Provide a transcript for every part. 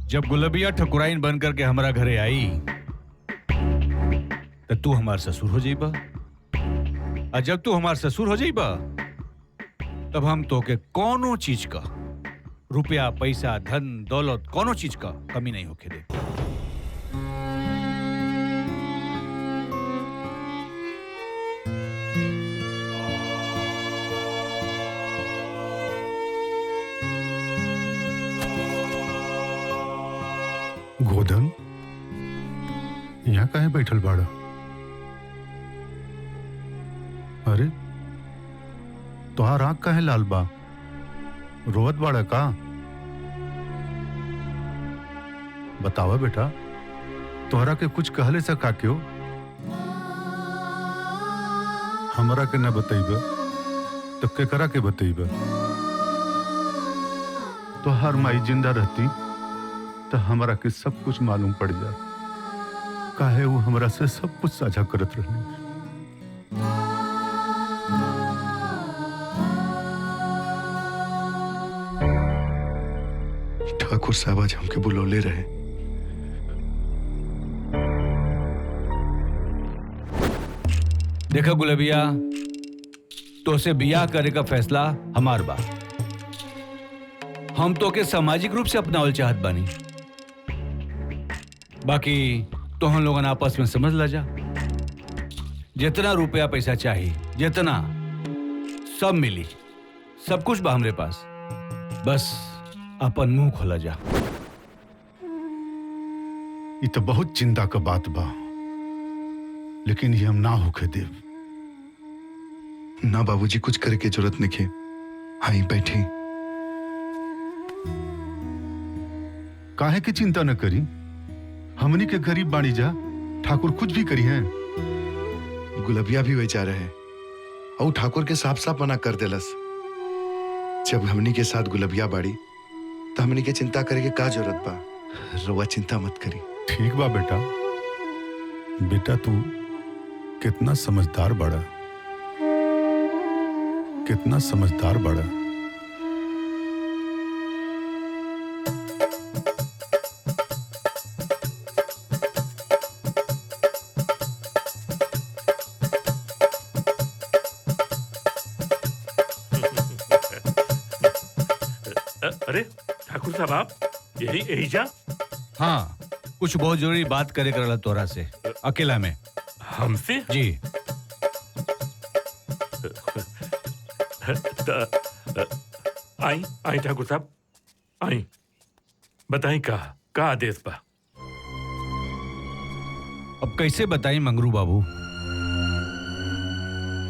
जब गुलबिया ठकुराइन बन करके हमारा घरे आई तो तू हमार ससुर हो जाइबा, और जब तू हमार ससुर हो जाइबा तब हम तो के कोनो चीज का, रुपया पैसा धन दौलत कोनो चीज का कमी नहीं होके दे। गोधन, यहाँ काहे बैठल बाड़ा? अरे तोहार आंख काहे लाल बा? रोवत बाड़ा का? बतावा बेटा, तोहरा के कुछ कहले से का क्यों? हमरा के न बतईबा तो केकरा के बतईबा? तोहार माई जिंदा रहती तो हमरा के सब कुछ मालूम पड़ जाए, काहे वो हमरा से सब कुछ साझा करत रहनी। ठाकुर साहब आज हमके बुलौले रहे। देखा गुलबिया, तो से बियाह करे का फैसला हमार बा। हम तो के सामाजिक रूप से अपनावल चाहत बानी, बाकी तो हम लोगन आपस में समझ ला जा। जितना रुपया पैसा चाहिए, जितना सब मिली, सब कुछ बा हमरे पास। बस अपन मुंह खोला जा। ये तो बहुत चिंता का बात बा, लेकिन ये हम ना होके देव। ना बाबूजी, कुछ करे के जरूरत नहीं। आई बैठी। काहे की चिंता न करी, हमनी के गरीब बाणी जा, ठाकुर कुछ भी करी हैं। गुलबिया भी वही जा रहे और ठाकुर के साफ साफ मना कर देलस। जब हमनी के साथ गुलबिया बाड़ी तो हमनी के चिंता करे के का जरूरत बा। रउआ चिंता मत करी। ठीक बा बेटा। बेटा तू कितना समझदार बड़ा, कितना समझदार बड़ा। अरे ठाकुर साहब, आप यही जा? हाँ, कुछ बहुत जरूरी बात करे करला तोरा से, अकेला में। हमसे? जी। आई आई ठाकुर साहब, आई। बताई का आदेश बा? अब कैसे बताई मंगरू बाबू,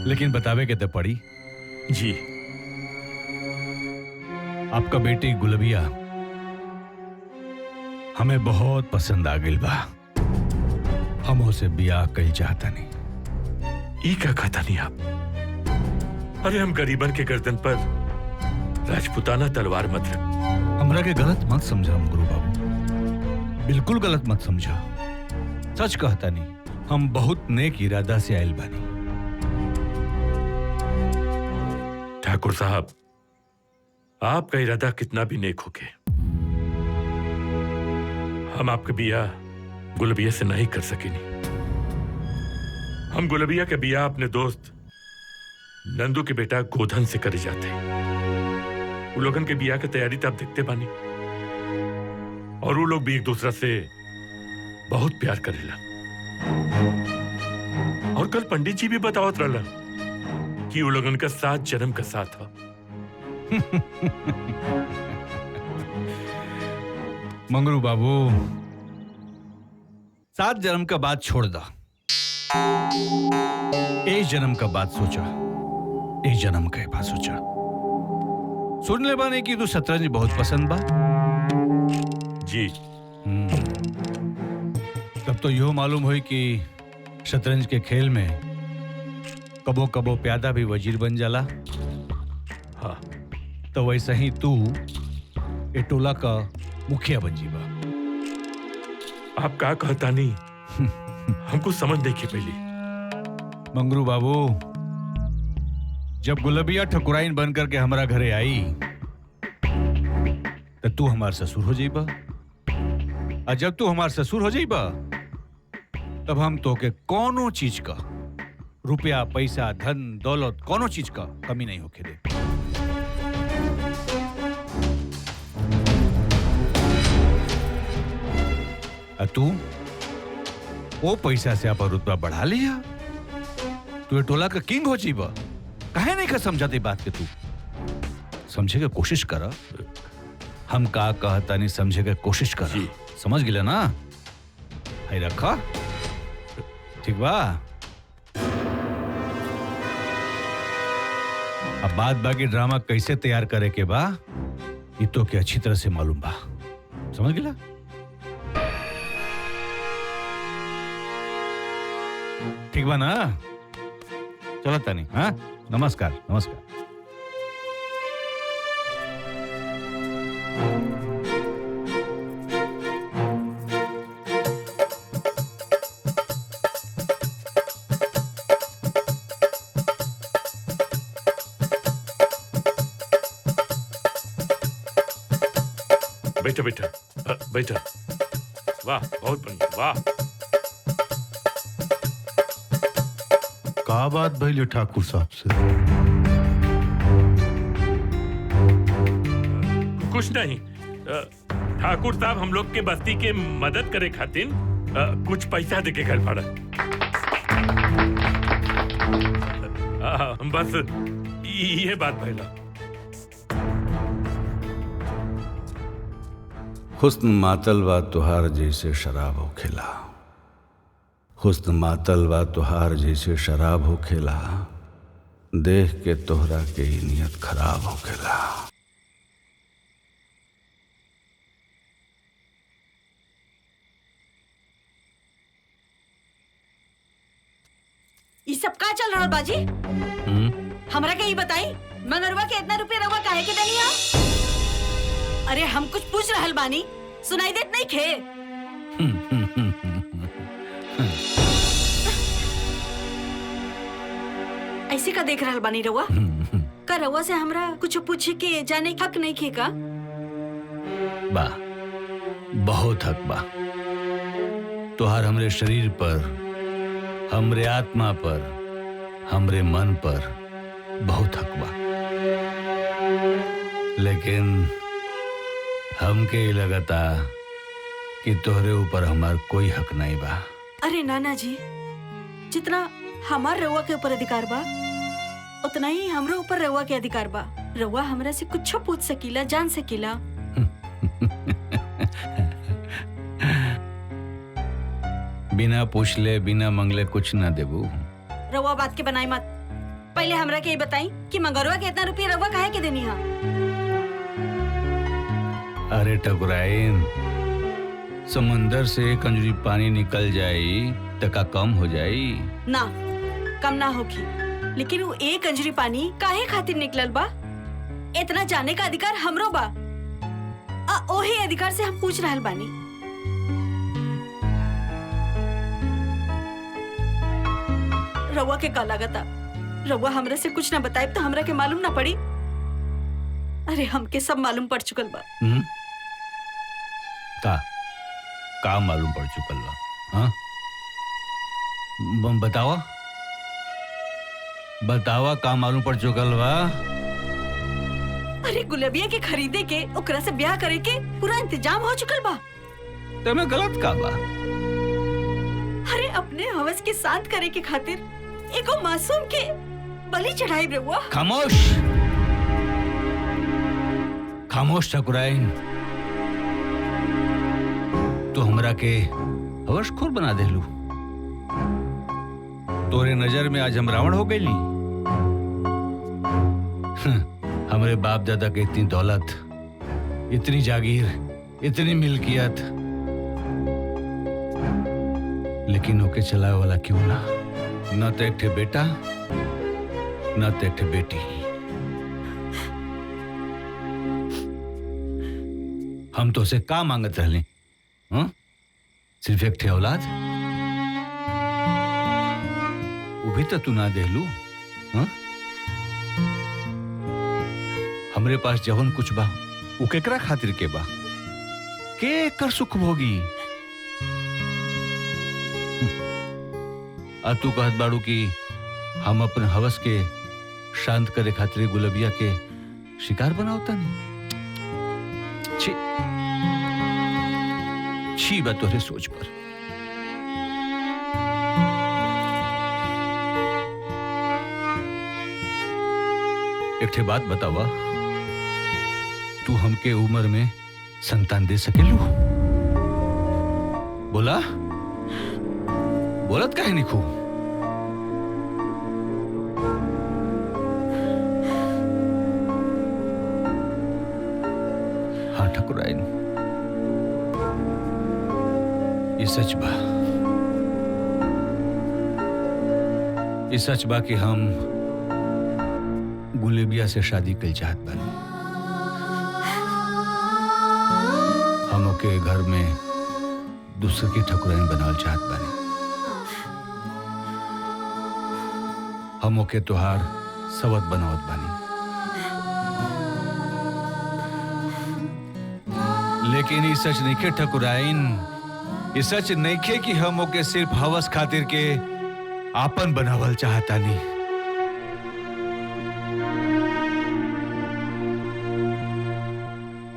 लेकिन बतावे के तो पड़ी। जी। आपका बेटी गुलबिया हमें बहुत पसंद आ गई बा। हम उसे बियाह कई चाहता नहीं। ई का कहता नहीं आप? अरे हम गरीबन के गर्दन पर राजपुताना तलवार मत रख। हमरा के गलत मत समझा मंगरू बाबू, बिल्कुल गलत मत समझा। सच कहता नहीं, हम बहुत नेक इरादा से आयल बानी। ठाकुर साहब, आपका इरादा कितना भी नेक होके, हम आपके बियाह गुलबिया से नहीं कर सकेंगे। हम गुलबिया के बियाह अपने दोस्त नंदू के बेटा गोधन से करे जाते हैं। वो लोगन के बियाह की तैयारी तो आप देखते बानी, और वो लोग भी एक दूसरा से बहुत प्यार करेला। और कल पंडित जी भी बतावत रहला कि वो लोगन का 7 जन्म का साथ हो। मंगरू बाबू, 7 जन्म का बात छोड़ दा, एक जन्म का बात सोचा। एक जन्म का बात सोचा। सुन ले बाने की तू शतरंज बहुत पसंद बा। जी। तब तो यो मालूम हुई कि शतरंज के खेल में कबो कबो प्यादा भी वजीर बन जाला। हाँ, तो वैसा ही तू ए टोला का मुखिया बन जीबा। आप का कहता नहीं, हमको समझ देखिए पहले। मंगरू बाबू, जब गुलबिया ठकुराइन बन करके हमारा घरे आई तो तू हमार ससुर हो जाइबा, और जब तू हमार ससुर हो जाइबा तब हम तोके कोनो चीज का, रुपया पैसा धन दौलत, कोनो चीज का कमी नहीं होके दे। और तू वो पैसा से अपन रुतबा बढ़ा लिया, तू ये टोला का किंग हो जीबा। काहे नहीं का समझाती बात के? तू समझे के कोशिश कर। हम का कहता नहीं, समझे के कोशिश कर। समझ गिला ना? है रखा ठीक बा। अब बात बाकी ड्रामा कैसे तैयार करे के बा ये तो के अच्छी तरह से मालूम बा। समझ गिला? ठीक बा ना? चलो तानी। हाँ, नमस्कार नमस्कार। बैठा बैठा बैठा। वाह, बहुत बढ़िया, वाह। का बात भइल ठाकुर साहब से? कुछ नहीं। ठाकुर साहब हम लोग के बस्ती के मदद करे खातिर कुछ पैसा दे के घर पड़ा। बस ये बात भइला। हुस्न मातल वा तुहार जैसे शराब हो खेला, हुस्न मातल वा तुहार जैसे शराब हो खेला, देख के तोहरा के ही नियत खराब हो खेला। ये सब का चल रहा बाजी? हमरा के ही बताई, मंगरवा के इतना रुपया रवा काहे के देनी है? अरे हम कुछ पूछ रहल बानी, सुनाई देत नहीं खे? ऐसे का देख रहल बानी रवा? का रवा से हमरा कुछ पूछे के जाने हक नहीं खे का? बा, बहुत हक बा। तुहार हमरे शरीर पर, हमरे आत्मा पर, हमरे मन पर बहुत हक बा। लेकिन हमके लगता कि तोहरे ऊपर हमार कोई हक नहीं बा। अरे नाना जी, जितना हमार रवा के ऊपर अधिकार बा उतना ही हमरो ऊपर रवा के अधिकार बा। रवा हमरा से कुछ पूछ सकीला, जान सकीला। बिना पूछले बिना मंगले कुछ ना देबू। रवा बात के बनाई मत। पहले हमरा के ये बताई कि मंगरवा के इतना रुपया रवा काहे के देनी है? अरे ठकुराइन, समंदर से एक अंजुरी पानी निकल जाई तो का कम हो जाई? ना, कम ना होगी। लेकिन वो एक अंजुरी पानी काहे खातिर निकलल बा? इतना जाने का अधिकार हमरो बा। ओही अधिकार से हम पूछ रहल बानी। रवा के का लागता? रवा हमरा से कुछ ना बताए तो हमरा के मालूम ना पड़ी? अरे हमके सब मालूम पड़ चुकल बा। का मालूम पड़ चुकल बा? हाँ, बतावा बतावा का मालूम पड़ चुकल बा? अरे गुलबिया के खरीदे के, ओकरा से ब्याह करे के पूरा इंतजाम हो चुकल बा। तमे गलत का बा? अरे अपने हवस के शांत करे के खातिर एगो मासूम के बलि चढ़ाई रहुआ। खामोश खामोश ठकुराइन, तो हमरा के हवसखोर बना देलू। तोरे नजर में आज हम रावण हो गईली। हमरे बाप दादा के इतनी दौलत, इतनी जागीर, इतनी मिल्कियत, लेकिन ओके चलाए वाला क्यों ना? न तो एक ठे बेटा, न तो एक ठे बेटी। हम तो उसे का मांगत रहले? हाँ? सिर्फ एक ठे औलाद? वो भी तो तू ना देलू। हाँ? हमरे पास जवन कुछ बा, वो केकरा खातिर के बा? के कर सुख भोगी? अब तू कहत बाड़ू कि हम अपन हवस के शांत करे खातिर गुलबिया के शिकार बनावता नहीं। छी छी बा तोहरे सोच पर। एक ठे बात बतावा, तू हमके उम्र में संतान दे सकेलू? बोला बोलत काहे निखू? हाँ ठकुराइन, ये सच बा। ये सच बा कि हम गुलेबिया से शादी कल चाहत बानी। हम ओके घर में दूसरे की ठकुराइन बनावल चाहत बानी। हम ओके तोहार सवत बनावत बानी। लेकिन ये सच नहीं खे ठकुराइन, ये सच नहीं खे कि हम ओके सिर्फ हवस खातिर के आपन बनावल चाहतानी।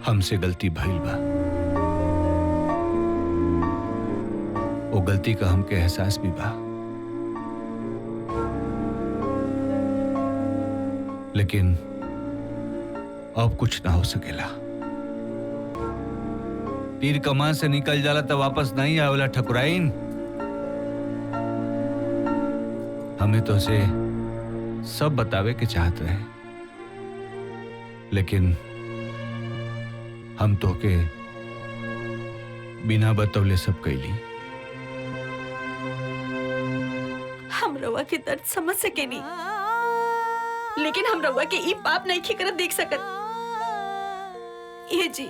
हमसे गलती भइल बा। वो गलती का हमके एहसास भी बा, लेकिन अब कुछ ना हो सकेला। तीर कमान से निकल जाला तो वापस नहीं आवेला ठकुराइन। हमें तो से सब बतावे के चाहत रहे, लेकिन हम तो के बिना बतौले सब कैली। हम रवा के दर्द समझ सके नहीं, लेकिन हम रवा के ई पाप नहीं खी करत देख सकत। ये जी,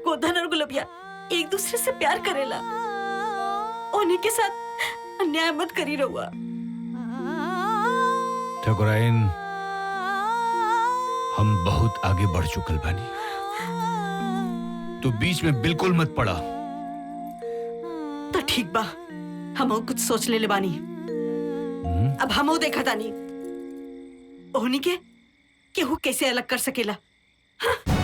गोधन और गुलबिया एक दूसरे से प्यार करेला, उन्हीं के साथ अन्याय मत करी रहुआ। ठकुराइन, हम बहुत आगे बढ़ चुकल बानी, तो बीच में बिल्कुल मत पड़ा। तो ठीक बा, हम कुछ सोच ले बानी। अब हम देखा तानी ओहनी के केहू कैसे अलग कर सकेला। हाँ?